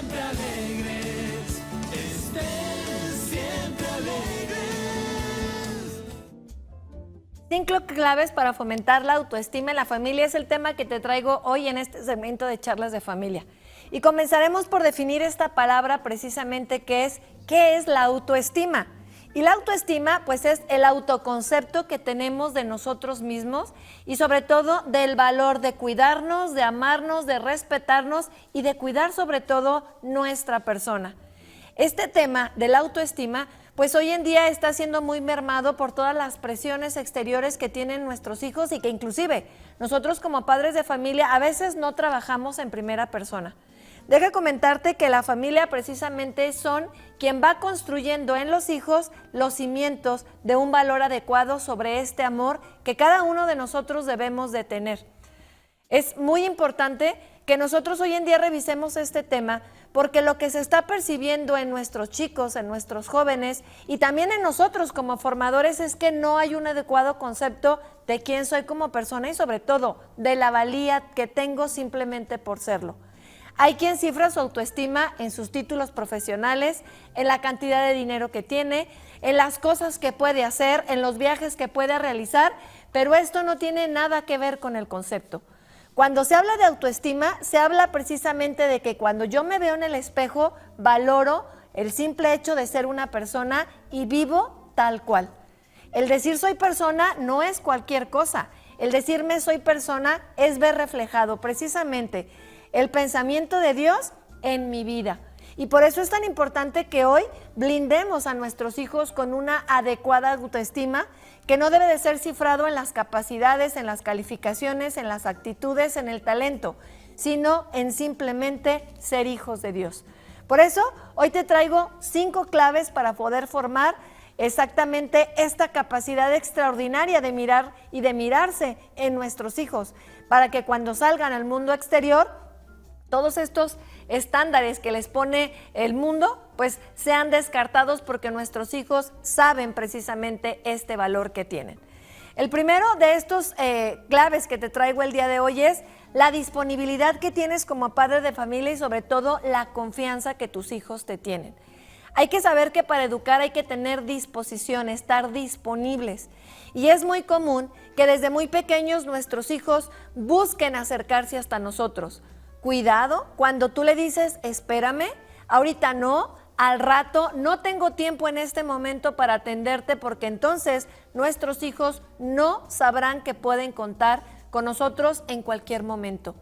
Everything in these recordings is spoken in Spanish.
siempre alegres, estén siempre alegres. 5 claves para fomentar la autoestima en la familia es el tema que te traigo hoy en este segmento de charlas de familia. Y comenzaremos por definir esta palabra precisamente ¿qué es la autoestima? Y la autoestima pues es el autoconcepto que tenemos de nosotros mismos y sobre todo del valor de cuidarnos, de amarnos, de respetarnos y de cuidar sobre todo nuestra persona. Este tema de la autoestima pues hoy en día está siendo muy mermado por todas las presiones exteriores que tienen nuestros hijos y que inclusive nosotros como padres de familia a veces no trabajamos en primera persona. Deja comentarte que la familia precisamente son quien va construyendo en los hijos los cimientos de un valor adecuado sobre este amor que cada uno de nosotros debemos de tener. Es muy importante que nosotros hoy en día revisemos este tema porque lo que se está percibiendo en nuestros chicos, en nuestros jóvenes y también en nosotros como formadores es que no hay un adecuado concepto de quién soy como persona y sobre todo de la valía que tengo simplemente por serlo. Hay quien cifra su autoestima en sus títulos profesionales, en la cantidad de dinero que tiene, en las cosas que puede hacer, en los viajes que puede realizar, pero esto no tiene nada que ver con el concepto. Cuando se habla de autoestima, se habla precisamente de que cuando yo me veo en el espejo, valoro el simple hecho de ser una persona y vivo tal cual. El decir soy persona no es cualquier cosa. El decirme soy persona es ver reflejado precisamente el pensamiento de Dios en mi vida. Y por eso es tan importante que hoy blindemos a nuestros hijos con una adecuada autoestima que no debe de ser cifrado en las capacidades, en las calificaciones, en las actitudes, en el talento, sino en simplemente ser hijos de Dios. Por eso, hoy te traigo 5 claves para poder formar exactamente esta capacidad extraordinaria de mirar y de mirarse en nuestros hijos, para que cuando salgan al mundo exterior, todos estos estándares que les pone el mundo, pues sean descartados porque nuestros hijos saben precisamente este valor que tienen. El primero de estos claves que te traigo el día de hoy es la disponibilidad que tienes como padre de familia y sobre todo la confianza que tus hijos te tienen. Hay que saber que para educar hay que tener disposición, estar disponibles. Y es muy común que desde muy pequeños nuestros hijos busquen acercarse hasta nosotros. Cuidado, cuando tú le dices, espérame, ahorita no, al rato, no tengo tiempo en este momento para atenderte porque entonces nuestros hijos no sabrán que pueden contar con nosotros en cualquier momento.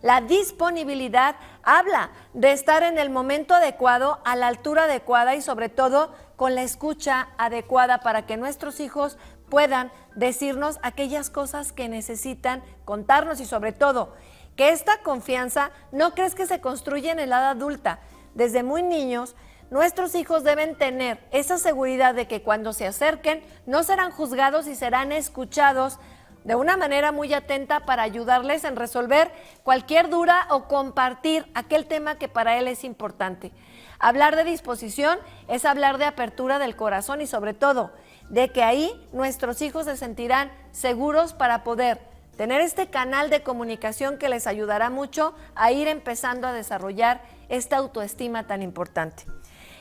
La disponibilidad habla de estar en el momento adecuado, a la altura adecuada y sobre todo con la escucha adecuada para que nuestros hijos puedan decirnos aquellas cosas que necesitan contarnos y sobre todo que esta confianza no crees que se construye en la edad adulta. Desde muy niños, nuestros hijos deben tener esa seguridad de que cuando se acerquen no serán juzgados y serán escuchados de una manera muy atenta para ayudarles en resolver cualquier duda o compartir aquel tema que para él es importante. Hablar de disposición es hablar de apertura del corazón y sobre todo de que ahí nuestros hijos se sentirán seguros para poder tener este canal de comunicación que les ayudará mucho a ir empezando a desarrollar esta autoestima tan importante.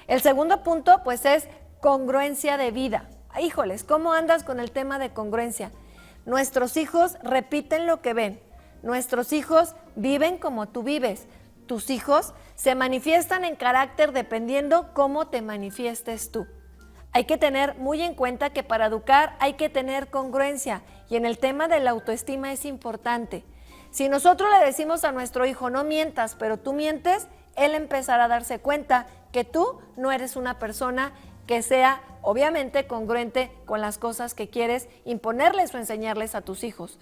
El segundo punto, pues, es congruencia de vida. Híjoles, ¿cómo andas con el tema de congruencia? Nuestros hijos repiten lo que ven. Nuestros hijos viven como tú vives. Tus hijos se manifiestan en carácter dependiendo cómo te manifiestes tú. Hay que tener muy en cuenta que para educar hay que tener congruencia y en el tema de la autoestima es importante. Si nosotros le decimos a nuestro hijo no mientas, pero tú mientes, él empezará a darse cuenta que tú no eres una persona que sea obviamente congruente con las cosas que quieres imponerles o enseñarles a tus hijos.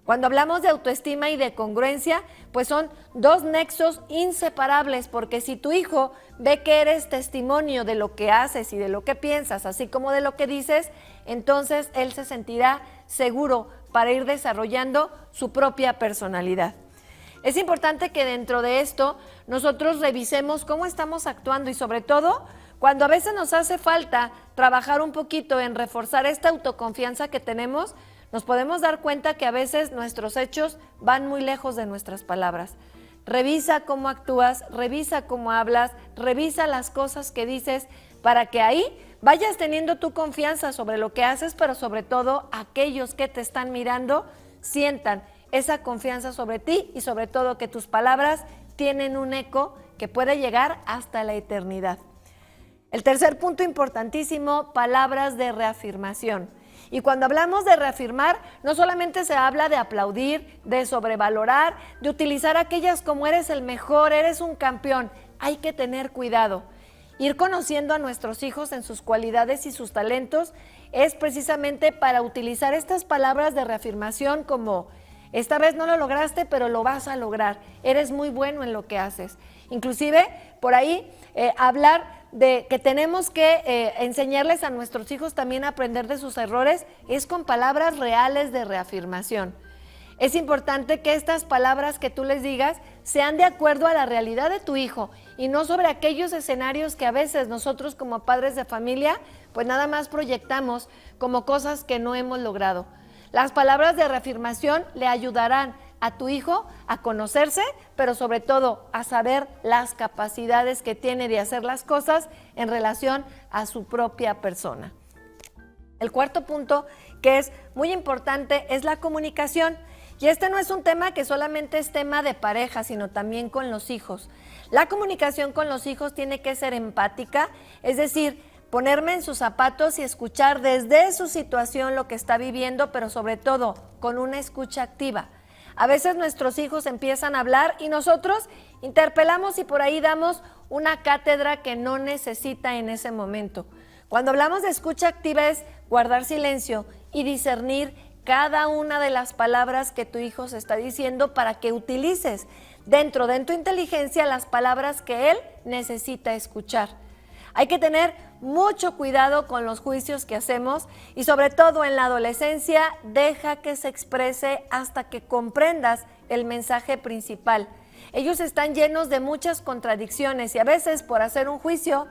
Cuando hablamos de autoestima y de congruencia, pues son 2 nexos inseparables, porque si tu hijo ve que eres testimonio de lo que haces y de lo que piensas, así como de lo que dices, entonces él se sentirá seguro para ir desarrollando su propia personalidad. Es importante que dentro de esto nosotros revisemos cómo estamos actuando y sobre todo cuando a veces nos hace falta trabajar un poquito en reforzar esta autoconfianza que tenemos, nos podemos dar cuenta que a veces nuestros hechos van muy lejos de nuestras palabras. Revisa cómo actúas, revisa cómo hablas, revisa las cosas que dices para que ahí vayas teniendo tu confianza sobre lo que haces, pero sobre todo aquellos que te están mirando sientan esa confianza sobre ti y sobre todo que tus palabras tienen un eco que puede llegar hasta la eternidad. El tercer punto importantísimo, palabras de reafirmación. Y cuando hablamos de reafirmar, no solamente se habla de aplaudir, de sobrevalorar, de utilizar aquellas como eres el mejor, eres un campeón. Hay que tener cuidado. Ir conociendo a nuestros hijos en sus cualidades y sus talentos es precisamente para utilizar estas palabras de reafirmación como esta vez no lo lograste, pero lo vas a lograr. Eres muy bueno en lo que haces. Inclusive, por ahí, hablar de que tenemos que enseñarles a nuestros hijos también a aprender de sus errores es con palabras reales de reafirmación. Es importante que estas palabras que tú les digas sean de acuerdo a la realidad de tu hijo y no sobre aquellos escenarios que a veces nosotros como padres de familia pues nada más proyectamos como cosas que no hemos logrado. Las palabras de reafirmación le ayudarán a tu hijo a conocerse, pero sobre todo a saber las capacidades que tiene de hacer las cosas en relación a su propia persona. El cuarto punto, que es muy importante, es la comunicación. Y este no es un tema que solamente es tema de pareja, sino también con los hijos. La comunicación con los hijos tiene que ser empática, es decir, ponerme en sus zapatos y escuchar desde su situación lo que está viviendo, pero sobre todo con una escucha activa. A veces nuestros hijos empiezan a hablar y nosotros interpelamos y por ahí damos una cátedra que no necesita en ese momento. Cuando hablamos de escucha activa es guardar silencio y discernir cada una de las palabras que tu hijo se está diciendo para que utilices dentro de tu inteligencia las palabras que él necesita escuchar. Hay que tener mucho cuidado con los juicios que hacemos y sobre todo en la adolescencia, deja que se exprese hasta que comprendas el mensaje principal. Ellos están llenos de muchas contradicciones y a veces por hacer un juicio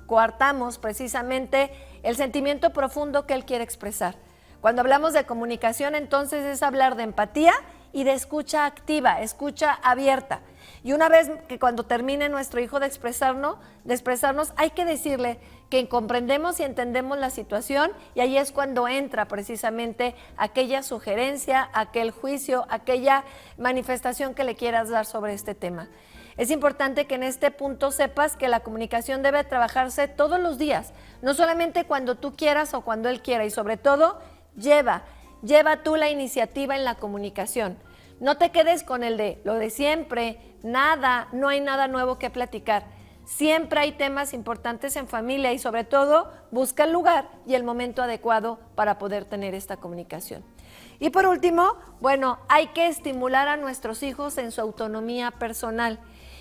coartamos precisamente el sentimiento profundo que él quiere expresar. Cuando hablamos de comunicación, entonces es hablar de empatía y de escucha activa, escucha abierta. Y una vez que cuando termine nuestro hijo de expresarnos, hay que decirle que comprendemos y entendemos la situación y ahí es cuando entra precisamente aquella sugerencia, aquel juicio, aquella manifestación que le quieras dar sobre este tema. Es importante que en este punto sepas que la comunicación debe trabajarse todos los días, no solamente cuando tú quieras o cuando él quiera y sobre todo lleva tú la iniciativa en la comunicación. No te quedes con el de lo de siempre, nada, no hay nada nuevo que platicar. Siempre hay temas importantes en familia y sobre todo busca el lugar y el momento adecuado para poder tener esta comunicación. Y por último, bueno, hay que estimular a nuestros hijos en su autonomía personal.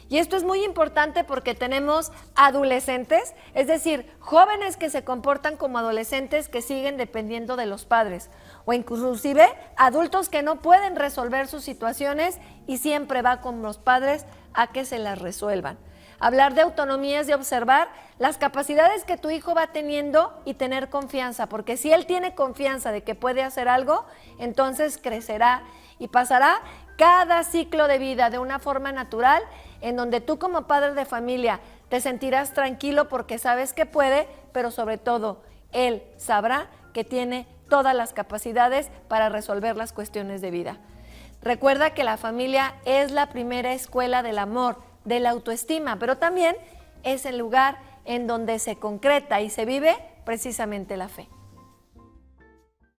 Y esto es muy importante porque tenemos adolescentes, es decir, jóvenes que se comportan como adolescentes que siguen dependiendo de los padres, o inclusive adultos que no pueden resolver sus situaciones y siempre va con los padres a que se las resuelvan. Hablar de autonomía es de observar las capacidades que tu hijo va teniendo y tener confianza, porque si él tiene confianza de que puede hacer algo, entonces crecerá y pasará cada ciclo de vida de una forma natural, en donde tú como padre de familia te sentirás tranquilo porque sabes que puede, pero sobre todo él sabrá que tiene todas las capacidades para resolver las cuestiones de vida. Recuerda que la familia es la primera escuela del amor, de la autoestima, pero también es el lugar en donde se concreta y se vive precisamente la fe.